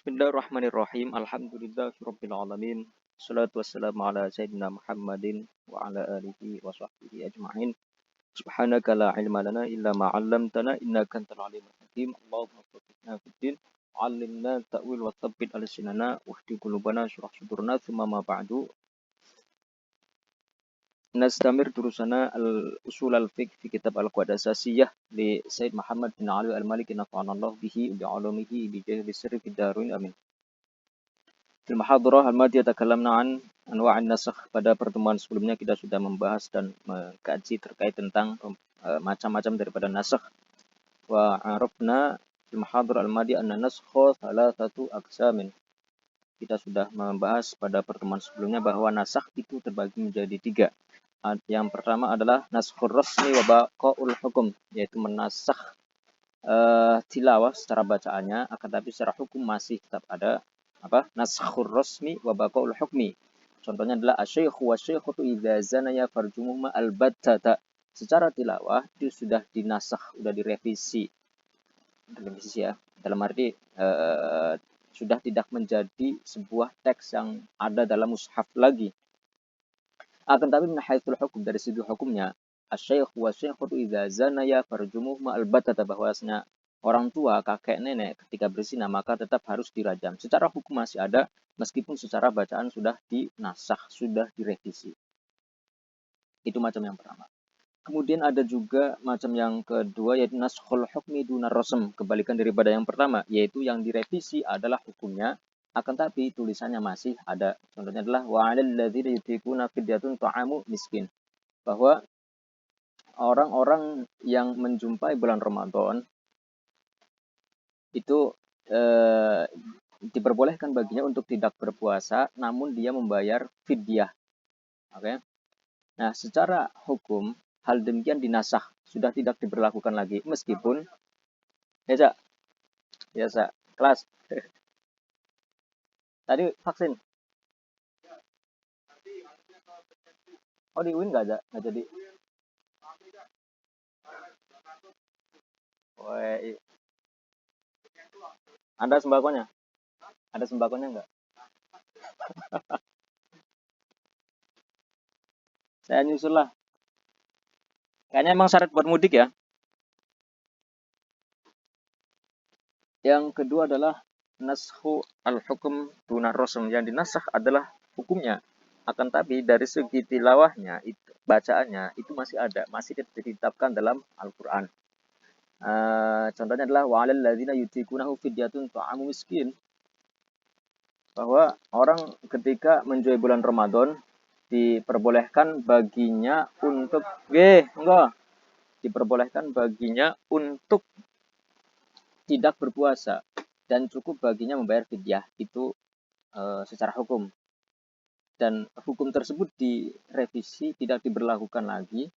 Bismillahirrahmanirrahim. Alhamdulillahirabbil alamin. Wassalatu wassalamu ala sayyidina Muhammadin wa ala alihi wa sahbihi ajma'in. Subhanaka la ilma lana illa ma 'allamtana innaka antal alimul hakim. Allahumma faqihna fid din, 'allimna ta'wil wa tsabbit alsinana wahdi qulubana syrah sudurna tsumma ma ba'du. Nastamir durusana al-usul al-fiqh fi kitab al-Qawaid Asasiyah li Sayyid Muhammad bin Ali al-Maliki nafa'anallahu bihi bi 'ulumihi bi jahri sirri fid darin amin. Di Muhadarah al-Madiyah takalamna an anwa'an nasakh. Pada pertemuan sebelumnya kita sudah membahas dan mengkaji terkait tentang macam-macam daripada nasakh. Wa arafna di Muhadarah al-Madiyah anna naskha thalathatu aqsamin. Kita sudah membahas pada pertemuan sebelumnya bahwa nasakh itu terbagi menjadi 3. Yang pertama adalah naskhur rasmi wa baqaul hukum, yaitu menasakh tilawah secara bacaannya, akan tapi secara hukum masih tetap ada naskhur rasmi wa baqaul hukmi. Contohnya adalah asy-syaikhu wa syaikhatu idza zanaya farjumuhuma albattata. Secara tilawah itu sudah dinasakh, sudah direvisi ya. Dalam arti sudah tidak menjadi sebuah teks yang ada dalam mushaf lagi. Akan tapi min haitsul hukum, dari segi hukumnya, asy-syaikhu wa syaikhatu idza zanaya farjumuhuma albattata, bahwasanya orang tua, kakek, nenek ketika berzina maka tetap harus dirajam. Secara hukum masih ada, meskipun secara bacaan sudah dinasakh, sudah direvisi. Itu macam yang pertama. Kemudian ada juga macam yang kedua, yaitu naskhul hukmi dunar rasm, kebalikan daripada yang pertama, yaitu yang direvisi adalah hukumnya, akan tapi tulisannya masih ada. Contohnya adalah wa 'alal ladzina yutiquna fidyatun ta'amu miskin, bahwa orang-orang yang menjumpai bulan Ramadan itu diperbolehkan baginya untuk tidak berpuasa, namun dia membayar fidyah. Oke. Nah, secara hukum hal demikian dinasakh, sudah tidak diberlakukan lagi, meskipun biasa kelas tadi vaksin. Oh, di UIN nggak jadi. Woi, ada sembakonya? Ada sembakonya nggak? Saya nyusul lah. Kayaknya emang syarat buat mudik ya. Yang kedua adalah naskhu al-hukum dunar rasm. Yang dinasakh adalah hukumnya. Akan tapi dari segi tilawahnya, itu, bacaannya itu masih ada, masih ditetapkan dalam Al-Qur'an. Contohnya adalah wa 'alal ladzina yutiqunahu fidyatun ta'amu miskin. Bahwa orang ketika menjual bulan Ramadan diperbolehkan baginya untuk diperbolehkan baginya untuk tidak berpuasa dan cukup baginya membayar fidyah, itu secara hukum. Dan hukum tersebut direvisi, tidak diberlakukan lagi,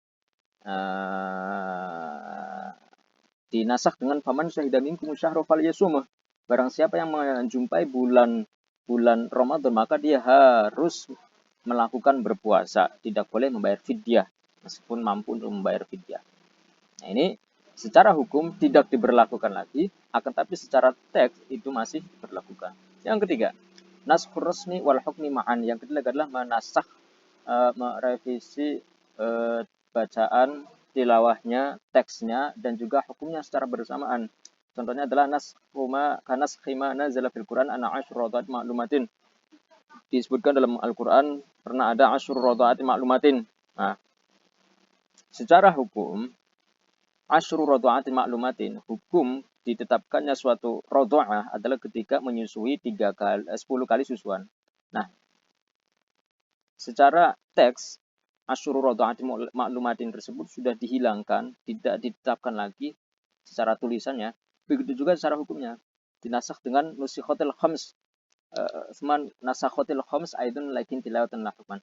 dinasakh dengan faman syahida minkum syahra falyasumhu. Barang siapa yang menjumpai bulan Ramadan maka dia harus melakukan berpuasa, tidak boleh membayar fidyah meskipun mampu untuk membayar fidyah. Nah, ini secara hukum tidak diberlakukan lagi, akan tapi secara teks itu masih diberlakukan. Yang ketiga, naskhur rasmi wal hukmi ma'an. Yang ketiga adalah menasakh, merevisi bacaan, tilawahnya, teksnya, dan juga hukumnya secara bersamaan. Contohnya adalah naskhi ma nazala fil Quran ana asyru rada'at ma'lumatin. Disebutkan dalam Al-Quran pernah ada asyru rada'at ma'lumatin. Nah, secara hukum asyru rada'at ma'lumatin, hukum ditetapkannya suatu radha'ah adalah ketika menyusui 10 kali susuan. Nah, secara teks asyru radha'at ma'lumatin tersebut sudah dihilangkan, tidak ditetapkan lagi secara tulisannya. Begitu juga secara hukumnya, dinasakh dengan nusikhatil khams. Seman nasakhatil khams aidun lakin tilawatan lahukman.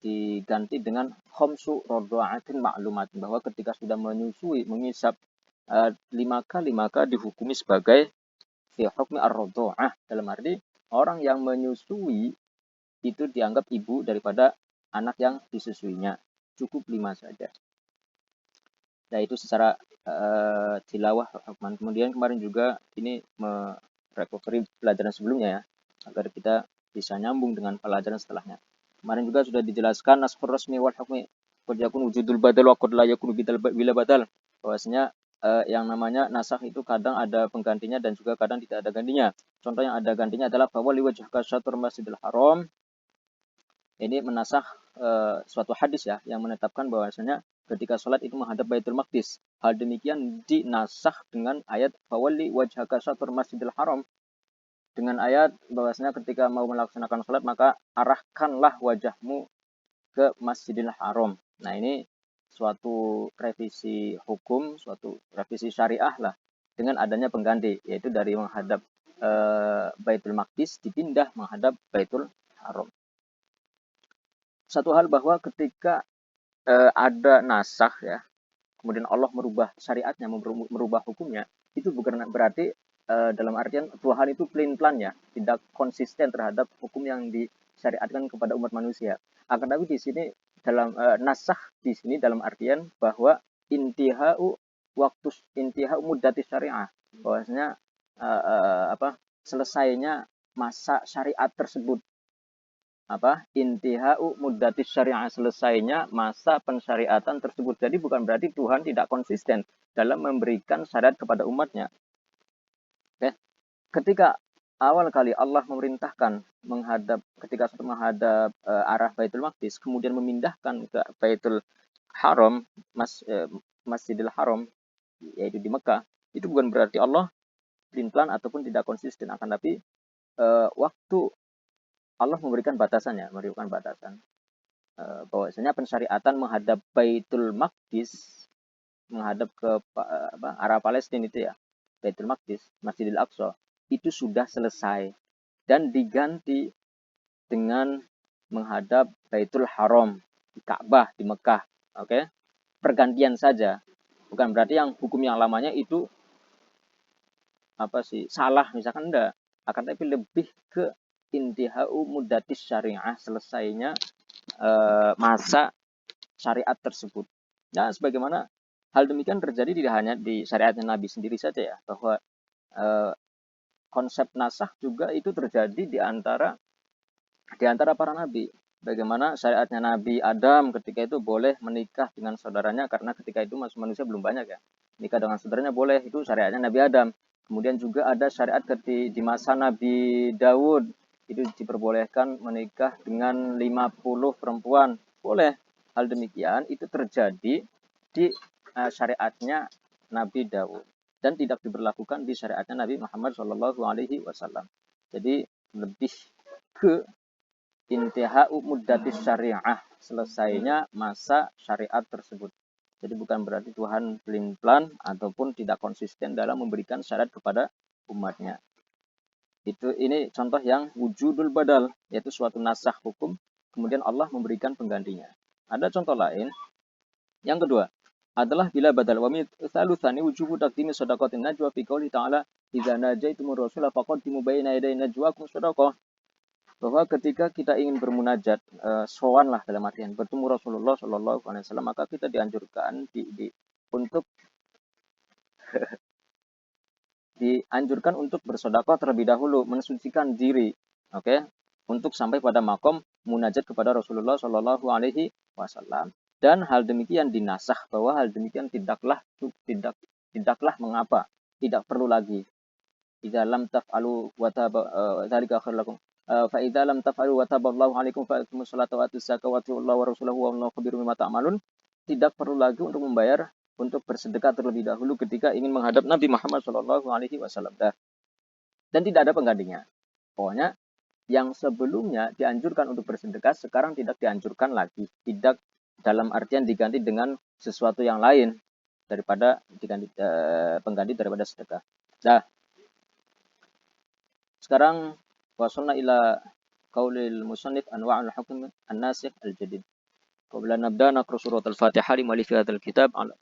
Diganti dengan khamsu radha'atin ma'lumatin, bahwa ketika sudah menyusui, mengisap 5 kali maka dihukumi sebagai fi hukmi ar-radha'ah. Dalam arti orang yang menyusui itu dianggap ibu daripada anak yang disusuinya. Cukup 5 saja. Nah, itu secara tilawah hukman. Kemudian kemarin juga ini recovery pelajaran sebelumnya ya, agar kita bisa nyambung dengan pelajaran setelahnya. Kemarin juga sudah dijelaskan naskhur rasmi wal hukmi qad yakun wujudul badal wa qad la yakun bila badal. Bahwasanya yang namanya nasakh itu kadang ada penggantinya dan juga kadang tidak ada gantinya. Contoh yang ada gantinya adalah fawalli wajhaka syatr masjidil haram. Ini menasakh suatu hadis ya yang menetapkan bahwasanya ketika sholat itu menghadap Baitul Maqdis. Hal demikian dinasakh dengan ayat fawalli wajhaka syatr masjidil haram, dengan ayat bahwasanya ketika mau melaksanakan sholat maka arahkanlah wajahmu ke Masjidil Haram. Nah ini suatu revisi hukum, suatu revisi syariah lah dengan adanya pengganti, yaitu dari menghadap Baitul Maqdis dipindah menghadap Baitul Haram. Satu hal bahwa ketika ada nasakh ya, kemudian Allah merubah syariatnya, merubah hukumnya, itu bukan berarti dalam artian Tuhan itu pelin-pelan ya, tidak konsisten terhadap hukum yang disyariatkan kepada umat manusia. Akan tapi di sini dalam nasakh di sini dalam artian bahwa intihau muddati syariah, bahwasanya selesainya masa syariat tersebut, intihau muddati syariah, selesainya masa pensyariatan tersebut. Jadi bukan berarti Tuhan tidak konsisten dalam memberikan syariat kepada umatnya. Oke. Ketika awal kali Allah memerintahkan ketika menghadap arah Baitul Maqdis, kemudian memindahkan ke Baitul Haram, Masjidil Haram, yaitu di Mekah, itu bukan berarti Allah pelin-pelan ataupun tidak konsisten. Akan tapi waktu Allah memberikan batasan bahwasanya pensyariatan menghadap Baitul Maqdis, menghadap ke arah Palestina itu ya, Baitul Maqdis, Masjidil Aqsa, itu sudah selesai dan diganti dengan menghadap Baitul Haram, di Ka'bah di Mekah. Oke. Pergantian saja. Bukan berarti yang hukum yang lamanya itu salah misalkan, enggak. Akan tapi lebih ke intihau muddatis syariah, selesainya masa syariat tersebut. Nah, sebagaimana hal demikian terjadi tidak hanya di syariatnya Nabi sendiri saja ya, bahwa konsep nasakh juga itu terjadi di antara para nabi. Bagaimana syariatnya Nabi Adam ketika itu boleh menikah dengan saudaranya, karena ketika itu masih manusia belum banyak ya. Nikah dengan saudaranya boleh, itu syariatnya Nabi Adam. Kemudian juga ada syariat di masa Nabi Daud, itu diperbolehkan menikah dengan 50 perempuan. Boleh. Hal demikian itu terjadi di syariatnya Nabi Daud dan tidak diberlakukan di syariatnya Nabi Muhammad SAW. Jadi lebih ke intihau muddatis syariah, selesainya masa syariat tersebut. Jadi bukan berarti Tuhan pelin-pelan ataupun tidak konsisten dalam memberikan syariat kepada umatnya. Ini contoh yang wujudul badal, yaitu suatu nasakh hukum, kemudian Allah memberikan penggantinya. Ada contoh lain. Yang kedua adalah bila badal. Wa mithalu tsani wujubu taqdimi shadaqatin najwa fi qouli ta'ala idza najaitumur rasula faqaddimu baina yaday najwakum shadaqah. Bahwa ketika kita ingin bermunajat, sowan lah dalam artian bertemu Rasulullah SAW, maka kita dianjurkan untuk bersedekah terlebih dahulu, mensucikan diri, untuk sampai pada makom munajat kepada Rasulullah SAW. Dan hal demikian dinasakh, bahwa hal demikian tidaklah mengapa, tidak perlu lagi. Idza lam taf'alu wa dzalika khairul lakum. Fa idza lam taf'alu wa taballahu 'alaikum fa'tumus salata wa atuz zakata wa atiullaha wa rasulahu wallahu khabirun bima ta'malun. Tidak perlu lagi untuk membayar, untuk bersedekah terlebih dahulu ketika ingin menghadap Nabi Muhammad SAW. Dan tidak ada penggantinya. Pokoknya yang sebelumnya dianjurkan untuk bersedekah sekarang tidak dianjurkan lagi. Tidak dalam artian diganti dengan sesuatu yang lain daripada pengganti daripada sedekah. Nah, sekarang wasalna ila qaulil musannif anwa'ul hukm an-nasikh al-jadid. Qabla nabda naqra surat al-Fatihah li mu'allif hadzal kitab ala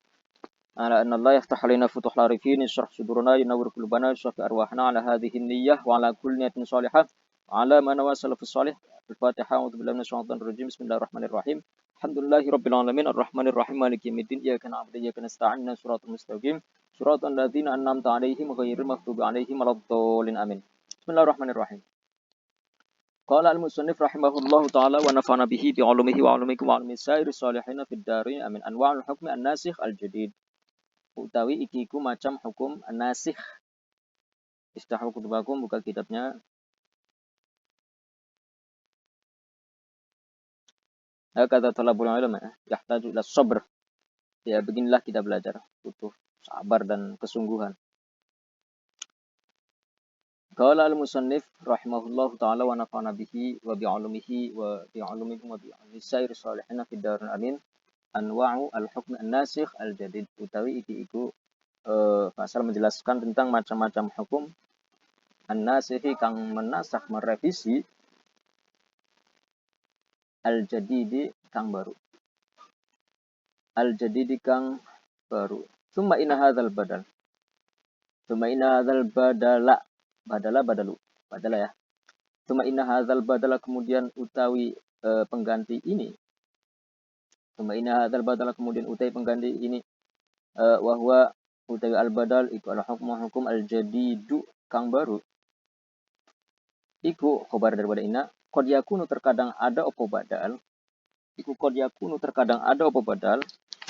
anna Allah yaftah alaina futuh al-arifin, yashrah sudurana, yunawwir qulubana, yusaffi arwahana ala hadhihi an-niyyah wa ala kulli niyatin salihah wa ala ma nawa salafus salih. Al-Fatihah. A'udzu billahi minasyaitonir rajim. Bismillahirrahmanirrahim. Alhamdulillahirabbil alamin arrahmanir rahim maliki yaumiddin. Iyyaka na'budu wa iyyaka nasta'in. Shiratal mustaqim. Suratul ladzina an'amta 'alaihim ghairil maghdubi 'alaihim waladdallin. Amin. Bismillahirrahmanirrahim. Qala al-musannif rahimahullahu taala wa nafa'ana bihi bi 'ulumihi wa 'ulumikum wa 'ulumi sairi sholihin fid dharain. Amin. Anwa'ul hukmi an-nasikh al-jadid. Utawi iki iku macam hukum an-nasikh. Istahu kutubakum, buka kitabnya. Kata talabul ilm yahtaju ila sabr. Ya, beginilah kita belajar, butuh sabar dan kesungguhan. Qala al-musannif rahimahullahu taala wa nafa'ana bihi wa bi 'ulumihi wa bi 'ulumikum wa bi 'ulumi sairi sholihin fid dharain. Amin. Anwa'u al-hukm an-nasikh al-jadid. Utawi iki iku pasal menjelaskan tentang macam-macam hukum an-nasikh kang menasakh, merevisi, al-jadidi kang baru. Al-jadidi kang baru. Summa inna hadzal badal. Summa inna hadzal badala. Badalu. Badala ya. Summa inna hadzal badala, kemudian utawi pengganti ini. Summa inna hadzal badala, kemudian utawi pengganti ini. Wa huwa utawi al-badal iku al-hukmu al-jadidu kang baru. Iku khobar daripada inna. Qad yakunu, terkadang ada opo badal. Iku qad yakunu, terkadang ada opo badal.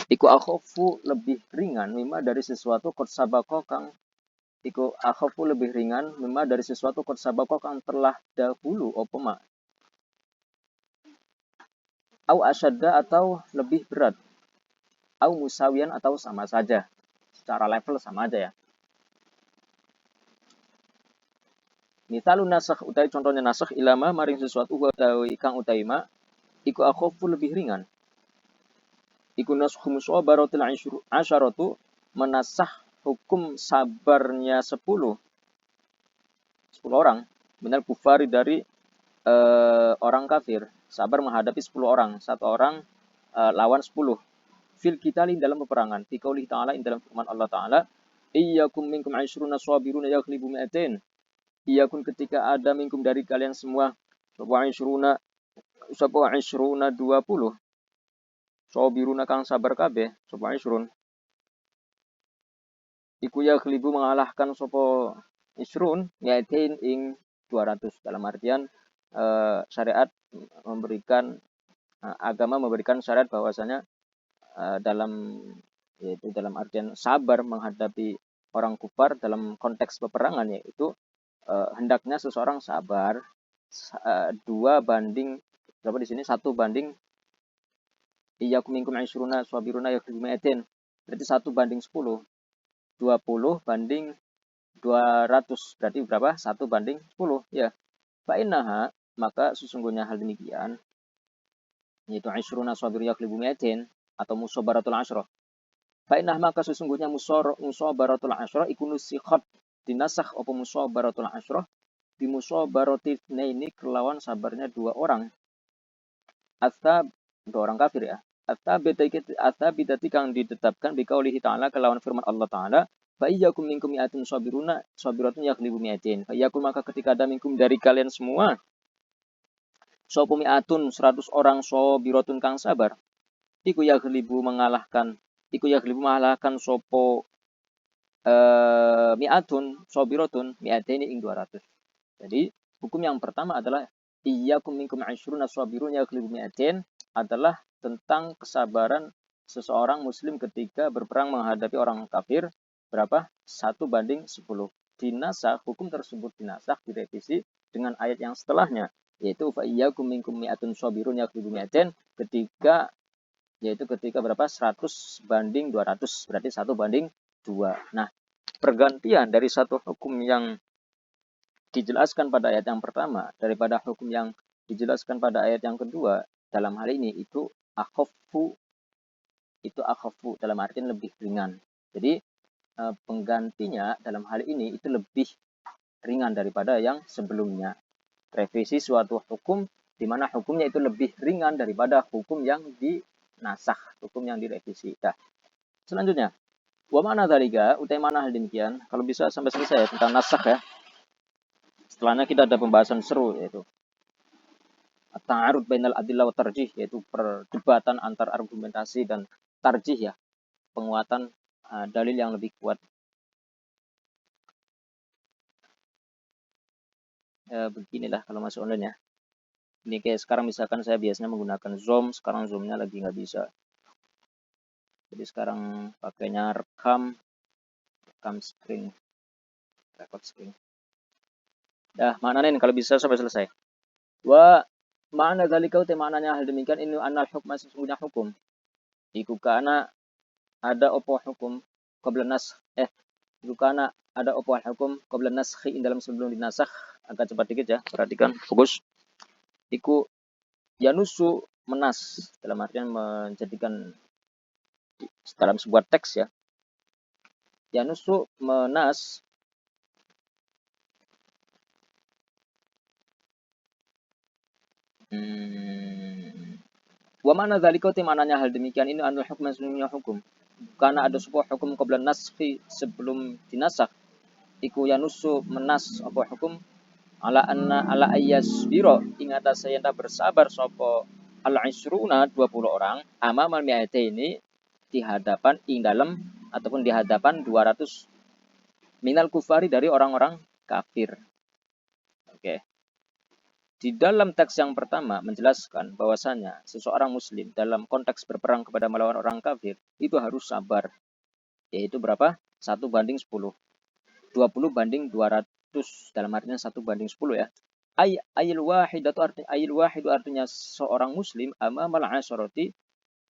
Iku akhafu, lebih ringan mimma dari sesuatu qad sabaqo kang iku akhafu, lebih ringan mimma dari sesuatu qad sabaqo kang telah dahulu opo ma. Au asyadda, atau lebih berat. Au musawiyan, atau sama saja. Secara level sama aja ya. Misalun nasakh, utawi contohnya nasakh ilama maring sesuatu utawi kang utawi ma iku akhafu, lebih ringan. Iku nasakh musabaratul asyaratu, menasah hukum sabarnya 10 orang minal kufari, dari orang kafir. Sabar menghadapi 10 orang, satu orang lawan 10. Fil qitali, dalam peperangan. Fi qouli ta'ala, dalam firman Allah Ta'ala, iyyakum minkum 'asyruna sabiruna yaghlibu mi'atain. Iyyakum, ketika ada minkum dari kalian semua, sapa 20. Sabiruna kang sabar kabeh, sapa 20. Iku yaghlibu, mengalahkan sapa 20 mi'atain ing 200. Dalam artian syariat memberikan agama memberikan syariat bahwasanya dalam artian sabar menghadapi orang kufar dalam konteks peperangan, yaitu hendaknya seseorang sabar 2 banding berapa di sini, 1 banding iyyakum minkum 'asyruna sabiruna yaghlibu mi'atain, berarti 1 banding 10. 20 banding 200 berarti berapa? 1 banding 10 ya. Fa innaha, maka sesungguhnya hal demikian, yaitu 'asyruna sabiruna yaghlibu mi'atain atau musabaratul asyrah. Fa innaha, maka sesungguhnya musabaratul asyrah iku nusikhat, dinasakh apa musabaratul asyrah bi musabaratil naini, kelawan sabarnya 2 orang. Atau 2 orang kafir ya. Atau bidati kang ditetapkan bi qaulihi ta'ala, kelawan firman Allah Ta'ala, fa iyyakum minkum mi'atun sabiratun yaghlibu mi'atain. Fa iyyakum, maka ketika ada minkum dari kalian semua, sapa mi'atun 100 orang, sabiratun kang sabar, iku yaghlibu mengalahkan sapa mi'atun sabiratun mi'atain ing 200. Jadi hukum yang pertama adalah iyyakum minkum 'asyruna sabirun yaghlibu mi'atain, adalah tentang kesabaran seseorang muslim ketika berperang menghadapi orang kafir berapa? 1 banding 10. Dinasakh, hukum tersebut dinasakh, direvisi dengan ayat yang setelahnya, yaitu fa iyyakum minkum mi'atun sabirun yaghlibu mi'atain, ketika berapa? 100 banding 200, berarti 1 banding 2. Nah, pergantian dari satu hukum yang dijelaskan pada ayat yang pertama daripada hukum yang dijelaskan pada ayat yang kedua, dalam hal ini itu akhafu dalam artian lebih ringan. Jadi penggantinya dalam hal ini itu lebih ringan daripada yang sebelumnya. Revisi suatu hukum di mana hukumnya itu lebih ringan daripada hukum yang dinasakh, hukum yang direvisi. Nah, selanjutnya, wa ma'na dzalika, utai mana hal demikian? Kalau bisa sampai selesai ya, tentang nasakh ya. Setelahnya kita ada pembahasan seru, yaitu ta'arud bainal adillah wa tarjih, yaitu perdebatan antar argumentasi dan tarjih ya, penguatan dalil yang lebih kuat beginilah kalau masuk online ya. Ini kayak sekarang misalkan saya biasanya menggunakan Zoom, sekarang Zoom-nya lagi nggak bisa. Jadi sekarang pakainya rekam screen, record screen. Dah, maknanya ini kalau bisa sampai selesai. Wa makna dzalika te maknanya hal demikian ini annal hukma sesungguhnya hukum. Iku kana ada opo hukum qabla nas iku kana ada opo hukum qabla naskhi dalam sebelum dinasakh. Agak cepat dikit ya, perhatikan, fokus. Iku yanusu menas dalam artian menjadikan dalam sebuah teks ya. Yanusu menas wa mana dzalika te mananya hal demikian ini anul hukman sunnya hukum. Karena ada sebuah hukum qabla naskhi sebelum dinasak. Iku yanusu menas apa hukum ala anna ala ayyas biro ing atas saya bersabar sapa al isruna 20 orang amamal mi'ataini di hadapan ing dalam ataupun di hadapan 200 minal kufari dari orang-orang kafir. Oke. Di dalam teks yang pertama menjelaskan bahwasanya seseorang muslim dalam konteks berperang kepada melawan orang kafir itu harus sabar. Yaitu berapa? 1:10. 20 banding 200 dalam artinya 1:10 ya. Ayil wahidu artinya seorang muslim amamal asharati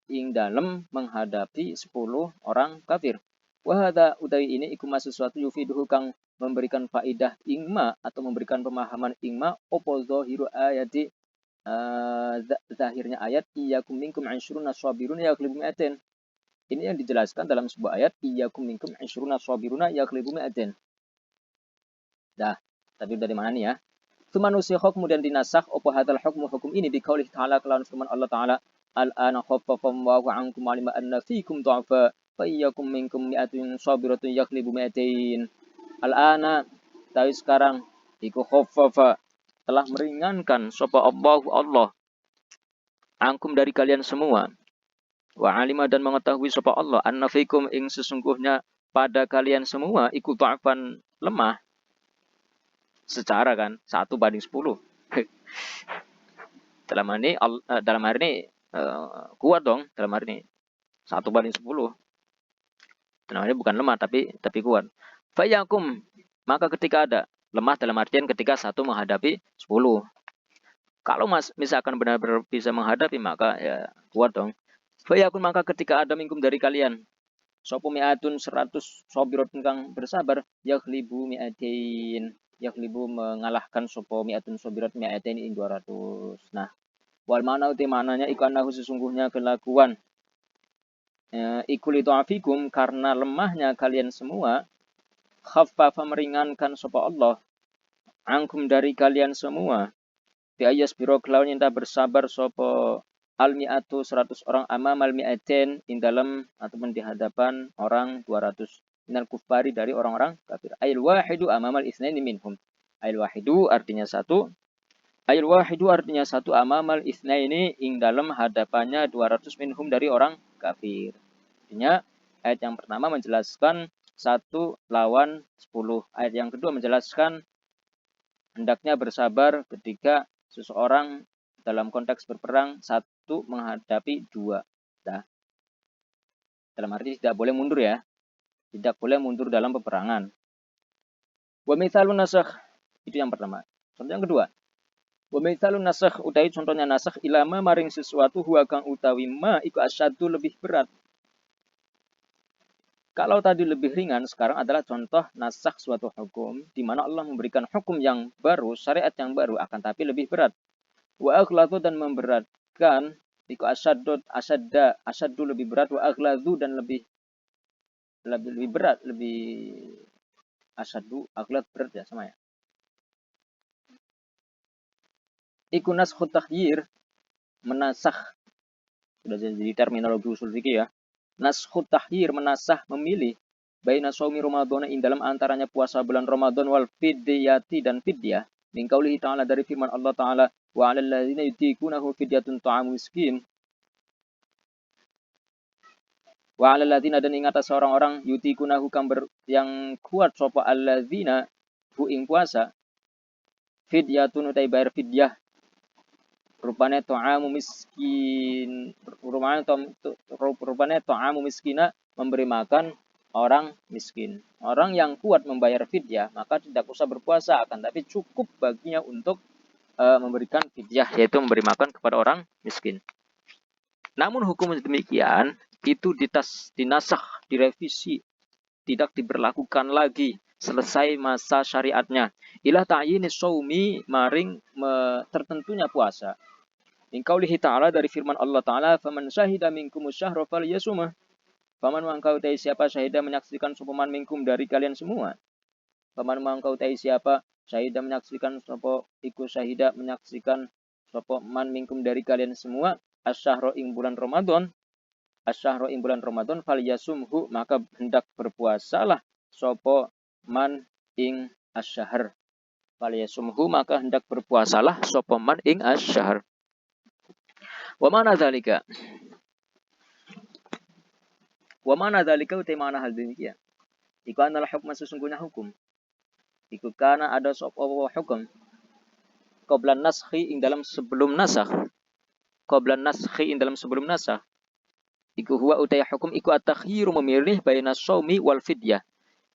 ing dalam menghadapi 10 orang kafir. Wahada utawi ini iku sesuatu yufiduhu kang memberikan faidah ingma atau memberikan pemahaman ingma opo zahiru ayati zahirnya ayat iyyakum minkum 'asyruna sabiruna yaghlibu mi'atain. Ini yang dijelaskan dalam sebuah ayat iyyakum minkum 'asyruna sabiruna yaghlibu mi'atain. Dah, tapi dari mana nih ya? Tsumma nusikha kemudian dinasakh opo hadzal hukmu hukum ini di qaulih ta'ala kelawan firman Allah Ta'ala al-ana khaffafa Allahu 'ankum 'alima anna fiikum dha'fa fa iyyakum minkum mi'atun sabiratun yaghlibu mi'atain. Al-ana tahu sekarang iku khaffafa telah meringankan sapa Allah angkum dari kalian semua wa 'alima dan mengetahui sapa Allah anna fiikum ing sesungguhnya pada kalian semua iku dha'fan lemah secara kan 1:10. dalam hari ini kuat dong dalam hari ini 1:10. Dalam hari ini bukan lemah tapi kuat. Fayakum maka ketika ada lemah dalam artian ketika satu menghadapi 10. Kalau misalkan benar-benar bisa menghadapi maka ya kuat dong. Fayakum maka ketika ada minkum dari kalian sopo mi'atun 100 sobirotun kang bersabar yaghlibu mi'atain yaghlibu mengalahkan sopo mi'atun sobirat mi'atain ing 200. Nah, wal mana uti mananya iku anahu sesungguhnya kelakuan iku litu'afikum karena lemahnya kalian semua khaffafa meringankan sopo Allah angkum dari kalian semua bi ayas biro kelawan yang bersabar sopo al-mi'atu 100 orang amamal mi'atain in dalam ataupun di hadapan orang 200 minal kufari dari orang-orang kafir. Ayil wahidu amamal isnaini minhum. Ayil wahidu artinya satu. Ayil wahidu artinya satu amamal isnaini ing dalam hadapannya 200 minhum dari orang kafir. Artinya ayat yang pertama menjelaskan 1 lawan 10. Ayat yang kedua menjelaskan hendaknya bersabar ketika seseorang dalam konteks berperang 1 menghadapi 2. Nah, dalam arti tidak boleh mundur ya. Tidak boleh mundur dalam peperangan. Wa mithalun nasakh itu yang pertama. Contoh yang kedua. Wa mithalun nasakh utawi contohnya nasakh ilama maring sesuatu huwa kang utawi ma iku asyaddu lebih berat. Kalau tadi lebih ringan, sekarang adalah contoh nasakh suatu hukum di mana Allah memberikan hukum yang baru, syariat yang baru akan tapi lebih berat. Wa aghladu dan memberatkan iku asyaddu lebih berat wa aghladu dan lebih berat, lebih asyaddu, aghlad berat ya sama ya. Iku naskhut takhyir menasakh sudah jadi terminologi usul fikih ya. Naskhut takhyir menasah memilih baina shaumi Ramadan ing dalam antaranya puasa bulan Ramadan wal fidyati dan fidyah. Min qaulihi ta'ala dari firman Allah Ta'ala wa 'alal ladzina yutiqunahu fidyatun ta'amu miskin. Wa 'alal ladzina dan ing atas orang-orang yutikunahu yang kuat sapa alladzina hu ing puasa fidyatun utai bayar fidyah rupane ta'amu miskin rupane ta'amu miskina memberi makan orang miskin. Orang yang kuat membayar fidyah maka tidak usah berpuasa, akan tapi cukup baginya untuk memberikan fidyah, yaitu memberi makan kepada orang miskin. Namun hukum demikian itu dinasakh, direvisi, tidak diberlakukan lagi selesai masa syariatnya. Ilah ta'yinis shaumi maring tertentunya puasa. Min qaulihi ta'ala, dari firman Allah Ta'ala, faman syahida minkumus syahra falyasumah. Faman mangkau ta'i siapa syahida menyaksikan sopaman minkum dari kalian semua. Faman mangkau ta'i siapa syahida menyaksikan sopo iku syahida menyaksikan sopaman minkum dari kalian semua asyahra ing bulan Ramadan. Asyahra ing bulan Ramadan falyasumhu, maka hendak berpuasalah sopo man ing asyahr. Falyasumhu, maka hendak berpuasalah sopo man ing asyahr. Wa mana dzalika? Wa mana dzalika utai mana hal demikian? Iku adalah hukum, sesungguhnya hukum. Iku kana ada sapa hukum qablan naskhi ing dalam sebelum nasakh. Qablan naskhi ing dalam sebelum nasakh. Iku huwa utai hukum iku at-takhyiru, memilih baina shaumi wal fidyah.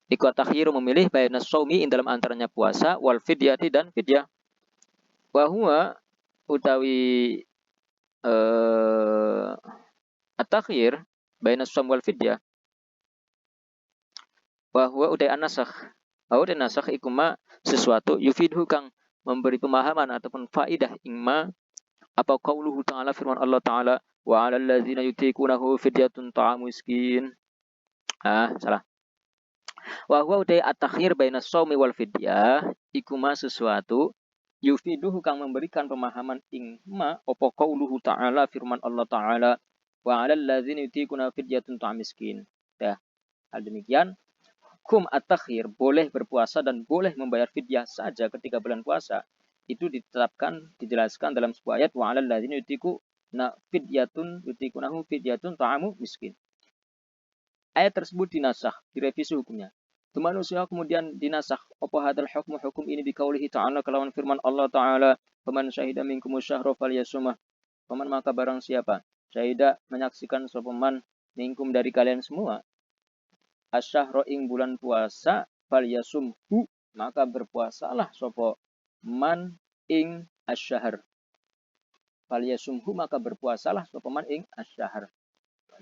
Iku at-takhyiru, memilih baina shaumi ing dalam antaranya puasa wal fidyati dan fidyah. Wa huwa utawi at-takhyir baina shaum wal fidyah. Wa huwa utai an-nasakh. Wa utai nasakh iku ma sesuatu yufidhu kang memberi pemahaman ataupun faidah ingma apa qauluhu ta'ala, firman Allah Ta'ala, wa 'alal ladzina yutiqunahu fidyatun ta'amu miskin. Salah. Wa huwa utai at-takhyir baina shaumi wal fidyah iku ma sesuatu yufiduhu kang memberikan pemahaman ingma apa qauluhu Ta'ala, firman Allah Ta'ala, wa 'alal ladzina yutiqunahu fidyatun ta'amu miskin. Hal demikian hukum at-takhyir, boleh berpuasa dan boleh membayar fidyah saja ketika bulan puasa, itu ditetapkan, dijelaskan dalam sebuah ayat, wa 'alal ladzina yutiqunahu fidyatun ta'amu miskin. Ayat tersebut dinasakh, direvisi hukumnya. Manusia kemudian dinasakh apa hadal hukum ini biqaulihi ta'ala, kelawan firman Allah Ta'ala, faman syahida minkumus syahra falyasumah. Faman, maka barang siapa syahida menyaksikan sapa man minkum dari kalian semua asyahra ing bulan puasa falyasumhu, maka berpuasalah sapa man ing asyahr. Falyasumhu, maka berpuasalah sapa man ing asyahr.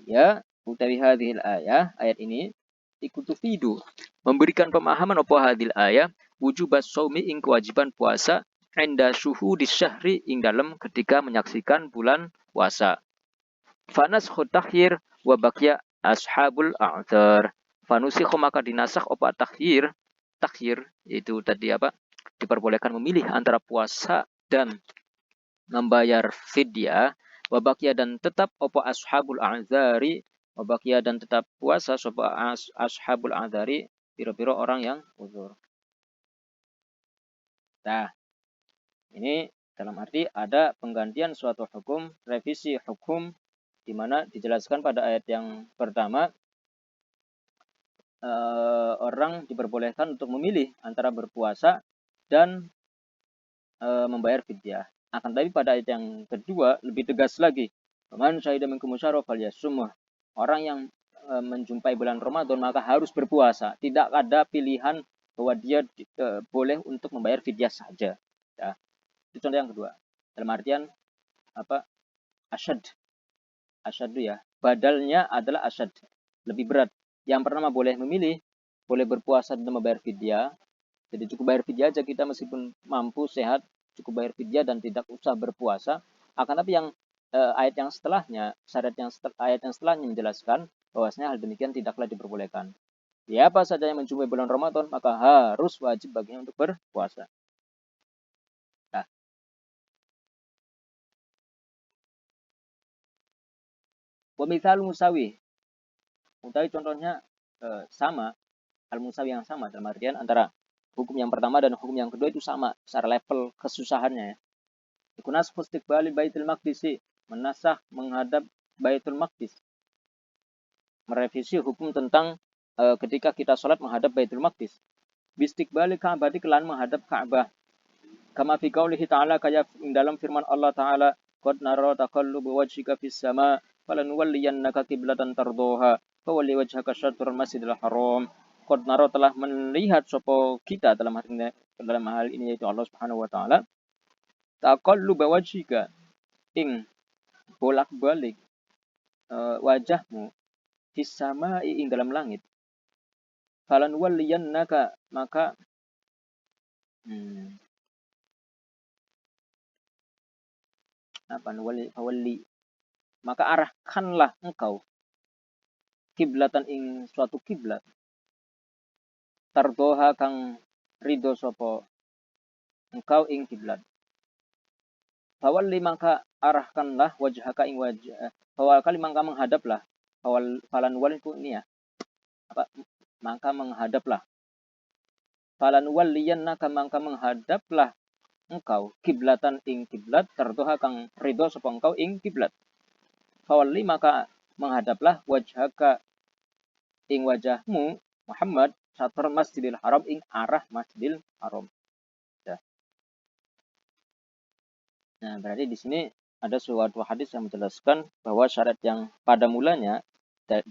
Ya, utawi hadhil ayat ini ikutufidu, memberikan pemahaman apa hadhil ayat wujubas shaumi ing kewajiban puasa inda syuhudis syahri ing dalam ketika menyaksikan bulan puasa. Fanas khutakhir wa baqiya ashabul a'dzar. Fanusikh, maka dinasakh apa takhir itu tadi apa? Diperbolehkan memilih antara puasa dan membayar fidyah. Wa baqiya, dan tetap apa ashabul a'dzari, wa baqiya, dan tetap puasa sapa ashabul a'dzari, pira-pira orang yang uzur. Nah, ini dalam arti ada penggantian suatu hukum, revisi hukum, di mana dijelaskan pada ayat yang pertama orang diperbolehkan untuk memilih antara berpuasa dan membayar fidyah. Akan tapi pada ayat yang kedua lebih tegas lagi. Man syahida minkum syahra falyasumh. Orang yang menjumpai bulan Ramadan maka harus berpuasa. Tidak ada pilihan bahwa dia boleh untuk membayar fidyah saja. Ya. Itu contoh yang kedua. Dalam artian apa? Asyad ya. Badalnya adalah asyad. Lebih berat. Yang pertama boleh memilih, boleh berpuasa dan membayar fidyah. Jadi cukup bayar fidyah aja kita, meskipun mampu, sehat, cukup bayar fidyah dan tidak usah berpuasa. Akan tapi yang ayat yang setelahnya, ayat yang setelahnya menjelaskan bahwasanya hal demikian tidaklah diperbolehkan. Siapa saja yang menjumpai bulan Ramadan maka harus wajib baginya untuk berpuasa. Nah, wamithal musawi, utawi contohnya sama, al-musawi yang sama, dalam artian antara hukum yang pertama dan hukum yang kedua itu sama secara level kesusahannya ya. Ikunas istiqbali Baitul Maqdis, menasah menghadap Baitul Maqdis. Merevisi hukum tentang ketika kita sholat menghadap Baitul Maqdis. Bistiqbali Ka'bah, kelan menghadap Ka'bah. Kama fi qaulihi ta'ala, kayak dalam firman Allah Ta'ala, qad nara taqallubu wajhika fis sama falanuwalliyannaka qiblatan tardoha fawalli wajhaka syatrul masjidil haram. Qad nara telah melihat sopo kita dalam hal ini yaitu Allah Subhanahu wa taala, taqallubu wajhika ing bolak-balik wajahmu fis sama ing dalam langit. Falanuwalliyannaka maka fawalli maka arahkanlah engkau kiblatan ing suatu kiblat tardoha kang ridho sopo engkau ing kiblat. Fawalli maka arahkanlah wajhaka ing wajah. Fawalli maka menghadaplah. Falan waliku ini ya. Maka menghadaplah. Falan waliyannaka maka menghadaplah engkau kiblatan ing kiblat tardoha kang ridho sopo engkau ing kiblat. Fawalli maka menghadaplah wajhaka ing wajahmu Muhammad satr masjidil haram ing arah masjidil haram. Nah, berarti di sini ada suatu hadis yang menjelaskan bahwa syarat yang pada mulanya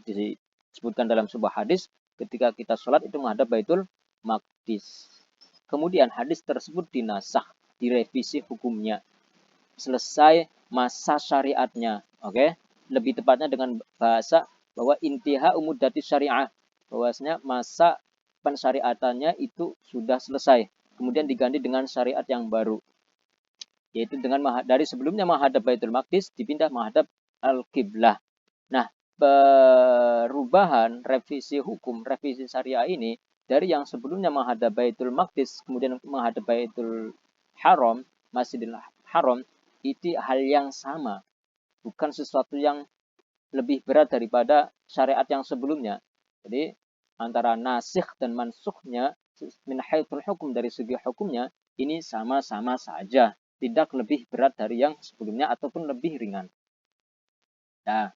disebutkan dalam sebuah hadis ketika kita sholat itu menghadap Baitul Maqdis. Kemudian hadis tersebut dinasakh, direvisi hukumnya. Selesai masa syariatnya. Oke? Lebih tepatnya dengan bahasa bahwa intiha umuddati syariah. Bahwasanya masa pensyariatannya itu sudah selesai. Kemudian diganti dengan syariat yang baru. Yaitu dengan dari sebelumnya menghadap Baitul Maqdis dipindah menghadap Al-Qiblah. Nah, perubahan revisi hukum, revisi syariah ini dari yang sebelumnya menghadap Baitul Maqdis kemudian menghadap Baitul Haram, Masjidil Haram, itu hal yang sama. Bukan sesuatu yang lebih berat daripada syariat yang sebelumnya. Jadi antara nasikh dan mansukhnya min haitsul hukum dari segi hukumnya ini sama-sama saja. Tidak lebih berat dari yang sebelumnya ataupun lebih ringan. Nah,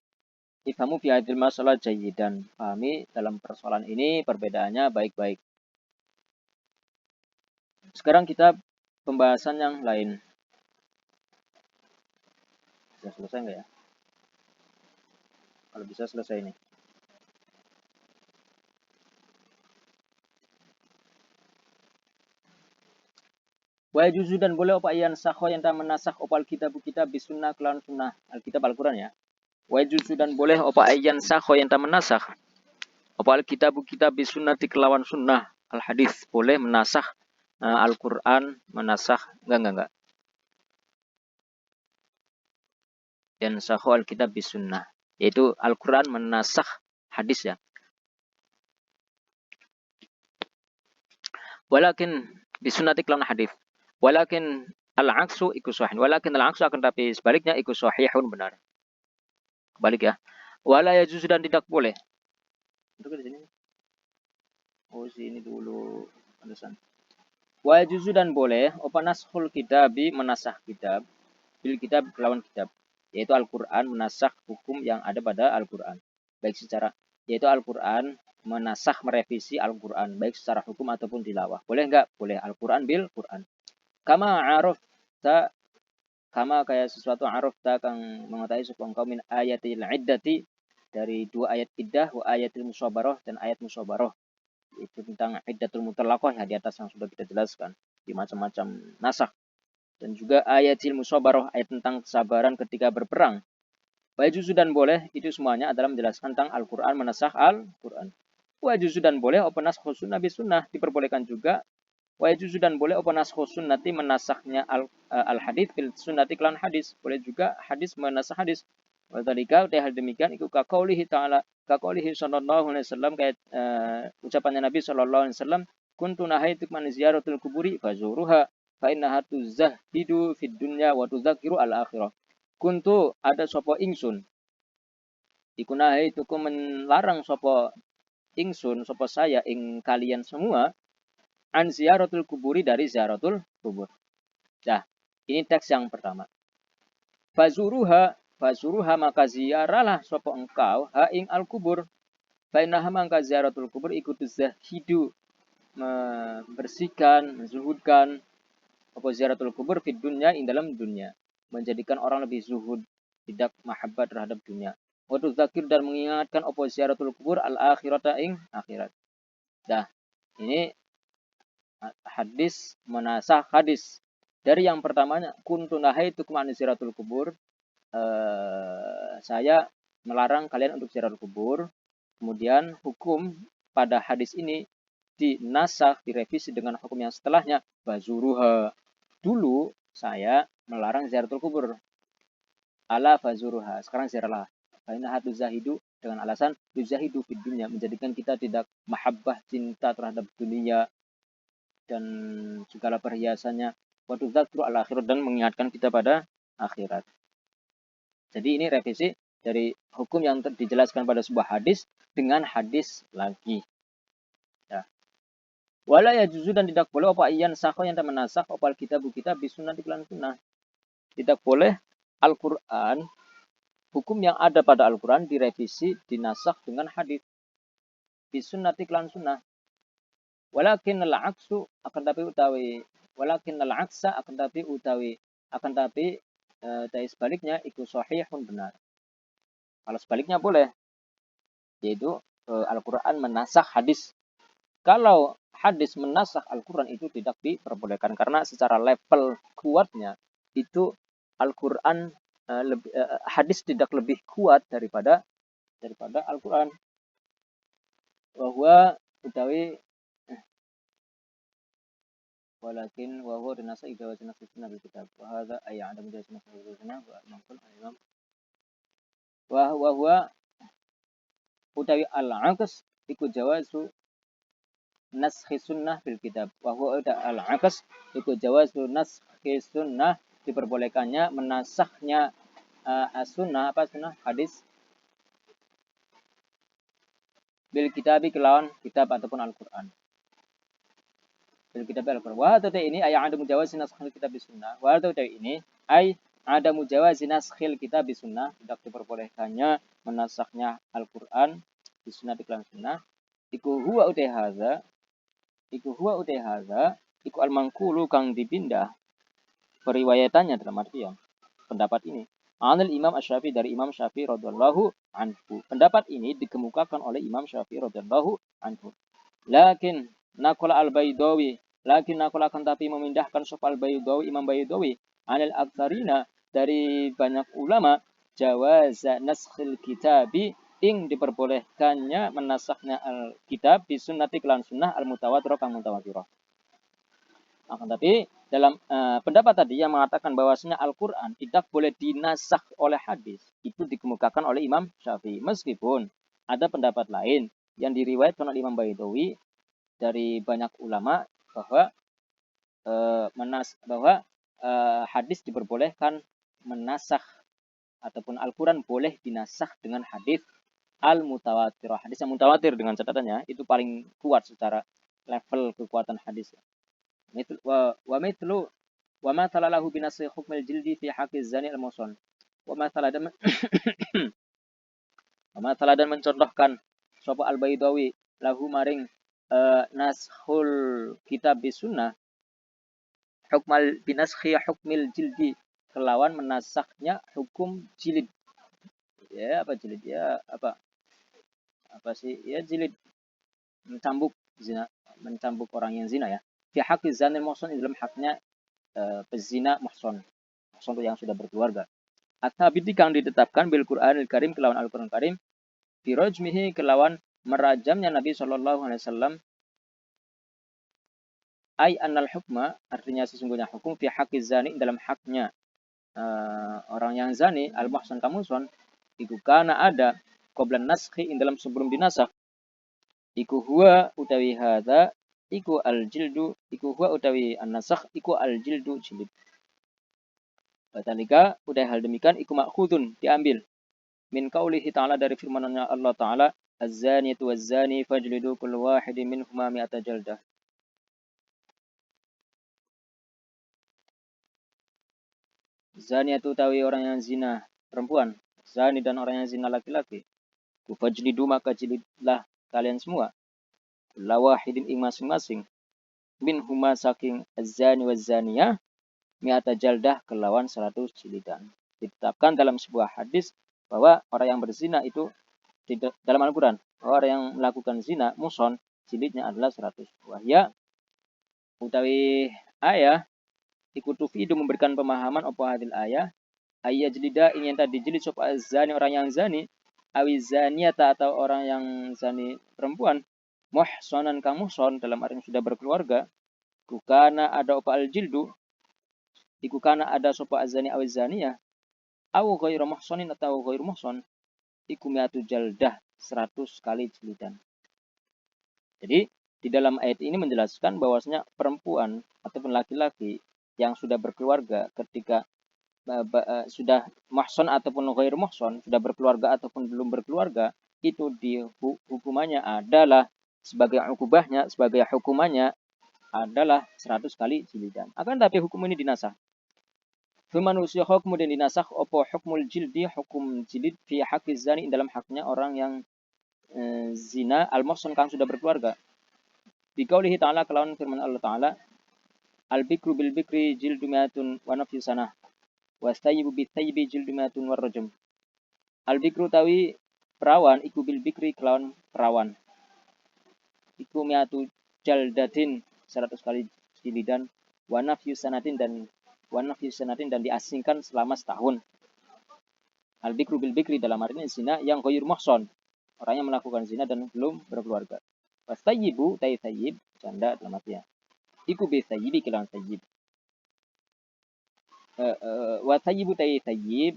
ifhamu fi hadil masalah jayyidan. Pahami dalam persoalan ini perbedaannya baik-baik. Sekarang kita pembahasan yang lain. Bisa selesai nggak ya? Kalau bisa selesai ini. Wa juzu dan boleh apa iyan sakho yang tak menasakh opal kitab bisunnah kelawan sunnah Alkitab Al-Quran ya. Wa juzu dan boleh apa iyan sakho yang tak menasakh opal kitab bisunnah kelawan sunnah al-hadis. Boleh menasakh Al-Quran, menasakh enggak. Dan sakho Alkitab bisunnah. Yaitu Al-Quran menasakh hadis ya. Walakin bisunnati kelawan hadis. Walakin al-aksu iku sahih. Walakin al-aksu akan tapi sebaliknya iku sahihun benar. Balik ya. Wala yajuzu dan tidak boleh. Untuk di sini. Oh, sini dulu penulisan. Wa yajuzu dan boleh apa naskhul kitabi menasakh kitab bil kitab kelawan kitab. Yaitu Al-Qur'an menasakh hukum yang ada pada Al-Qur'an. Baik secara yaitu Al-Qur'an menasakh merevisi Al-Qur'an baik secara hukum ataupun tilawah. Boleh enggak? Boleh Al-Qur'an bil Qur'an. Kama kayak sesuatu arafta kang mengetahui supaya engkau min ayatil iddati dari dua ayat iddah wa ayatil musabarah dan ayat musabarah. Itu tentang iddatul mutallaqah ya di atas yang sudah kita jelaskan di macam-macam nasakh. Dan juga ayatil musabarah ayat tentang kesabaran ketika berperang. Wa juzu dan boleh itu semuanya adalah menjelaskan tentang Al-Qur'an menasakh Al-Qur'an. Wa juzu dan boleh apa naskhu sunnah bis sunnah diperbolehkan juga. Wa yajuzu dan boleh apa naskhu sunnati menasaknya al-hadis fil sunnati kelan hadis. Boleh juga hadis menasakh hadis. Wa dzalika hal demikian iku ka qaulihi ta'ala ka qaulihi sallallahu alaihi wasallam kayak ucapannya Nabi sallallahu alaihi wasallam kuntu nahaituk man ziyaratul kuburi fazuruha fa innaha tuzahhidu fid dunya wa tudzakiru al-akhirah. Kuntu ada sapa ingsun iku nahaitukum melarang sapa ingsun sapa saya ing kalian semua an ziyaratul kuburi dari ziyaratul kubur. Nah, ini teks yang pertama. Fazuruha maka ziarahlah sapa engkau ha ing al kubur. Bainaha maka ziyaratul kubur ikut zahidu membersihkan, menzuhudkan apa ziaratul kubur fid dunya ing dalam dunia, menjadikan orang lebih zuhud, tidak mahabbah terhadap dunia. Wa tudzakir dan mengingatkan apa ziaratul kubur al akhirata ing akhirat. Dah, ini hadis menasah hadis. Dari yang pertamanya kuntu nahaitukum an ziaratul kubur, saya melarang kalian untuk ziarah kubur. Kemudian hukum pada hadis ini dinasakh, direvisi dengan hukum yang setelahnya, bazuruha. Dulu saya melarang ziaratul kubur. Ala fazuruha. Sekarang ziarahlah. Karena hatu zahidu dengan alasan tuzahidu fid dunya, menjadikan kita tidak mahabbah, cinta terhadap dunia dan segala perhiasannya. Wa tudzakru al akhirat, dan mengingatkan kita pada akhirat. Jadi ini revisi dari hukum yang dijelaskan pada sebuah hadis dengan hadis lagi. Ya. Wala yajuzu, dan tidak boleh apa iyan sakho yang menasak opal kitab bisunah iklan sunnah. Tidak boleh Al-Quran, hukum yang ada pada Al-Quran direvisi, dinasak dengan hadis bisunah iklan sunnah. Walakin al-aksu akan tapi utawi, walakin al-aksa akan tapi utawi, akan tapi dari sebaliknya itu sahihun benar. Kalau sebaliknya boleh, yaitu Al-Quran menasakh hadis. Kalau hadis menasakh Al-Quran itu tidak diperbolehkan, karena secara level kuatnya itu Al-Quran hadis tidak lebih kuat daripada Al-Quran. Bahwa utawi walakin wahwa dinasa idawat nafsi nabi kitab wa hadza ay adam jawaz nafsi sunnah wa maqul al-imam wa huwa utawi al-aqs iku jawazu naskhi sunnah bil kitab. Wa huwa al-aqs iku jawazu naskhi sunnah, diperbolehkannya menasahnya as-sunnah, apa sunnah, hadis, bil kitabi kelawan kitab ataupun Al-Qur'an. Bil kitab Al-Qur'an. Wa hadza ini ay ada mujawazi naskhil kitab sunnah. Wa hadza ini ay ada mujawazi naskhil kitab sunnah, tidak diperbolehkannya menasahnya Al-Qur'an di sunnah di kelawan sunnah. Iku huwa utai hadza, iku al-mangkulu kang dipindah periwayatannya, dalam artian pendapat ini anil Imam Asy-Syafi'i, dari Imam Syafi'i radhiyallahu anhu. Pendapat ini dikemukakan oleh Imam Syafi'i radhiyallahu anhu. Lakin naqala al-Baydawi, akan tapi memindahkan sapa al-Baydawi, Imam Baydawi, anil aktsarina, dari banyak ulama, jawaza naskhil kitabi, ing diperbolehkannya menasahnya al-kitab di sunnati kelan sunnah al-mutawatirah kang mutawatirah. Akan tapi dalam pendapat tadi yang mengatakan bahwasanya Al-Quran tidak boleh dinasakh oleh hadis, itu dikemukakan oleh Imam Syafi'i. Meskipun ada pendapat lain yang diriwayatkan oleh Imam Baydawi dari banyak ulama bahwa hadis diperbolehkan menasakh, ataupun Al-Quran boleh dinasakh dengan hadis al-mutawatirah. Hadis yang mutawatir dengan catatannya itu paling kuat secara level kekuatan hadis. Wa mithlu wa ma talalahu binasri hukmil jildi fi haqqiz zani al-musan. Wa ma taladan mencontohkan sapa al-Baydawi lahu maring naskhul kitab bisunnah hukmal binaskhi hukmil jildi, kelawan menasaknya hukum jilid. Ya, apa jilid? Ya, apa sih? Ya, jilid, mencambuk zina, mencambuk orang yang zina, ya. Fi haqqiz zani al-musan, dalam haknya pezina muhson itu yang sudah berkeluarga. At-tabiti kang ditetapkan bil Qur'anil Karim, kelawan Al-Qur'an Karim, birajmihi, kelawan merajamnya Nabi sallallahu alaihi wasallam, ay annal hukma, artinya sesungguhnya hukum, fi haqqiz zani, dalam haknya orang yang zani, al-muhsan kamuson, iku kana ada qablan naskhi, dalam sebelum dinasakh, iku huwa utawi hadza, iku al-jildu, iku huwa utawi an-nasakh, iku al-jildu, jilid. Batalika, udah hal demikian, iku makhudun, diambil, min qaulihi ta'ala, dari firman-Nya Allah Ta'ala, az-zaniyatu waz-zani fajlidu kull wahidin minhuma mi'ata jaldah. Zaniyatu tawi orang yang zina perempuan, zani dan orang yang zina laki-laki, fajlidu maka jilidlah kalian semua, kull wahidin ing masing-masing, min huma saking az-zani waz-zaniyah mi'ata jaldah kelawan 100 jilidan. Ditetapkan dalam sebuah hadis bahwa orang yang berzina itu dalam Al-Quran, orang yang melakukan zina muson jilidnya adalah 100. Wahya utawi ayah ikutufi itu memberikan pemahaman apa hadil ayah ayat jelida ingin tadi jilid sapa zani orang yang zani awi zaniyata atau orang yang zani perempuan muhsanan kang muhson dalam arti sudah berkeluarga kukana ada apa al jildu iku kana ada sapa azani awi zaniyah au ghairu muhsanin atau ghairu muhson iku mi'atu jaldah 100 kali jilidan. Jadi di dalam ayat ini menjelaskan bahwasanya perempuan ataupun laki-laki yang sudah berkeluarga ketika sudah muhson ataupun ghair muhson, sudah berkeluarga ataupun belum berkeluarga, itu di hukumannya adalah sebagai ukubahnya, sebagai hukumannya adalah 100 kali jilidan. Akan tapi hukum ini dinasah. Manusia kemudian dinasah opo hukmul jildi, hukum jilid fi haqiz zani dalam haknya orang yang zina al-muhsan kang sudah berkeluarga. Biqaulihi ta'ala kelawan firman Allah Ta'ala al-bikru bil bikri jildu mi'atun wa nafyu sanah wastayyibu bitayyibi jildu mi'atun warrajam. Al-bikru tawi perawan iku bil bikri kelawan perawan iku mi'atu jaldatin 100 kali jilidan wa nafyu sanatin dan diasingkan selama setahun. Al-bikru bil bikri dalam artinya zina yang ghair muhsan, orang yang melakukan zina dan belum berkeluarga. Wastayyibu tayyib janda dalam artinya iku bi tayyibi kelawan tayyib. Wa tayyibu tayyib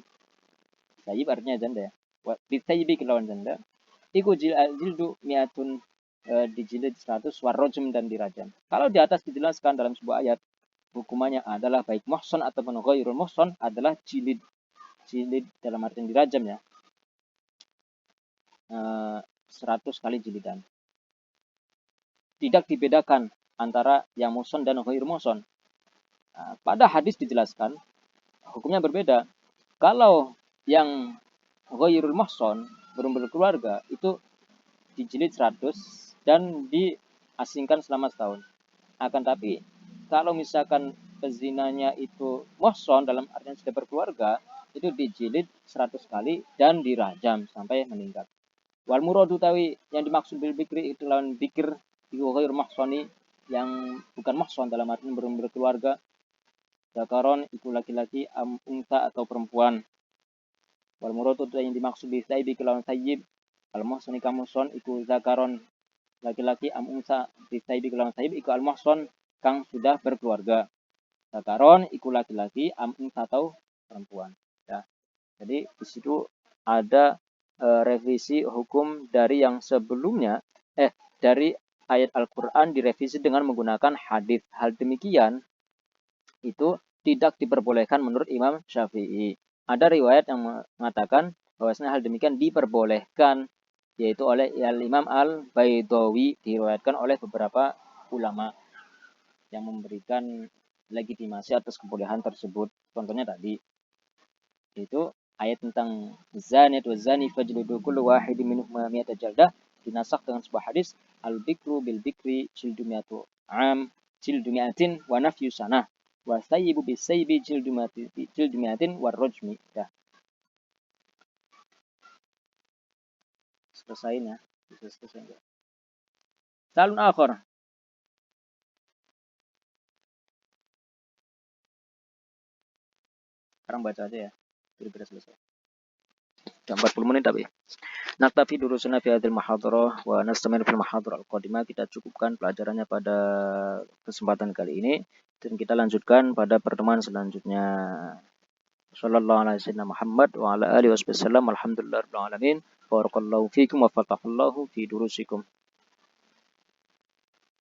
artinya janda ya. Wa bi tayyibi kelawan janda iku jildu mi'atun dijilid 100 warrajm dan dirajam. Kalau di atas dijelaskan dalam sebuah ayat hukumannya adalah baik muhsan ataupun ghairul muhsan adalah jilid dalam artian dirajam ya. 100 kali jilidan. Tidak dibedakan antara yang muhsan dan ghair muhsan. Pada hadis dijelaskan hukumnya berbeda. Kalau yang ghairul muhsan belum berkeluarga itu dijilid 100 dan diasingkan selama setahun. Akan tapi kalau misalkan pezinanya itu muhsan dalam artian sudah berkeluarga itu dijilid 100 kali dan dirajam sampai meninggal. Wal muradu tawi yang dimaksud bil bikri itu lawan bikir iku ghair muhsani yang bukan muhsan dalam artian belum berkeluarga. Zakaron iku laki-laki unta atau perempuan. Wal muradu yang dimaksud bil tayyibi lawan tayyib al muhsani kamuson iku zakaron laki-laki unta bil tayyibi lawan tayyib iku al muhsan kang sudah berkeluarga. Zakaron iku laki-laki unta atau perempuan. Ya. Jadi di situ ada revisi hukum dari yang sebelumnya dari ayat Al-Qur'an direvisi dengan menggunakan hadis. Hal demikian itu tidak diperbolehkan menurut Imam Syafi'i. Ada riwayat yang mengatakan bahwasanya hal demikian diperbolehkan yaitu oleh Imam Al-Baidawi, diriwayatkan oleh beberapa ulama yang memberikan legitimasi atas kebolehan tersebut. Contohnya tadi itu ayat tentang zani wa zani fajlidu kullu wahidin minhuma mi'ata jaldah dinasakh dengan sebuah hadis al-bikru bil bikri jildu mi'atu jildu mi'atin wa nafyu sanah wa sayyibu bis sayyibi jildu mi'atin warrajmi. Ya. Selesai ya. Selesai ya. Salun akhir. Sekarang baca aja ya. Kira-kira selesai. Sudah 40 menit tapi. Naktafi durusuna fi hadhil muhadarah wa nastamir fil muhadarah al-qadimah. Kita cukupkan pelajarannya pada kesempatan kali ini dan kita lanjutkan pada pertemuan selanjutnya. Sallallahu alaihi wasallam Muhammad wa ala alihi wasallam. Alhamdulillahirabbil alamin. Barakallahu fiikum wa fatahallahu fi durusikum.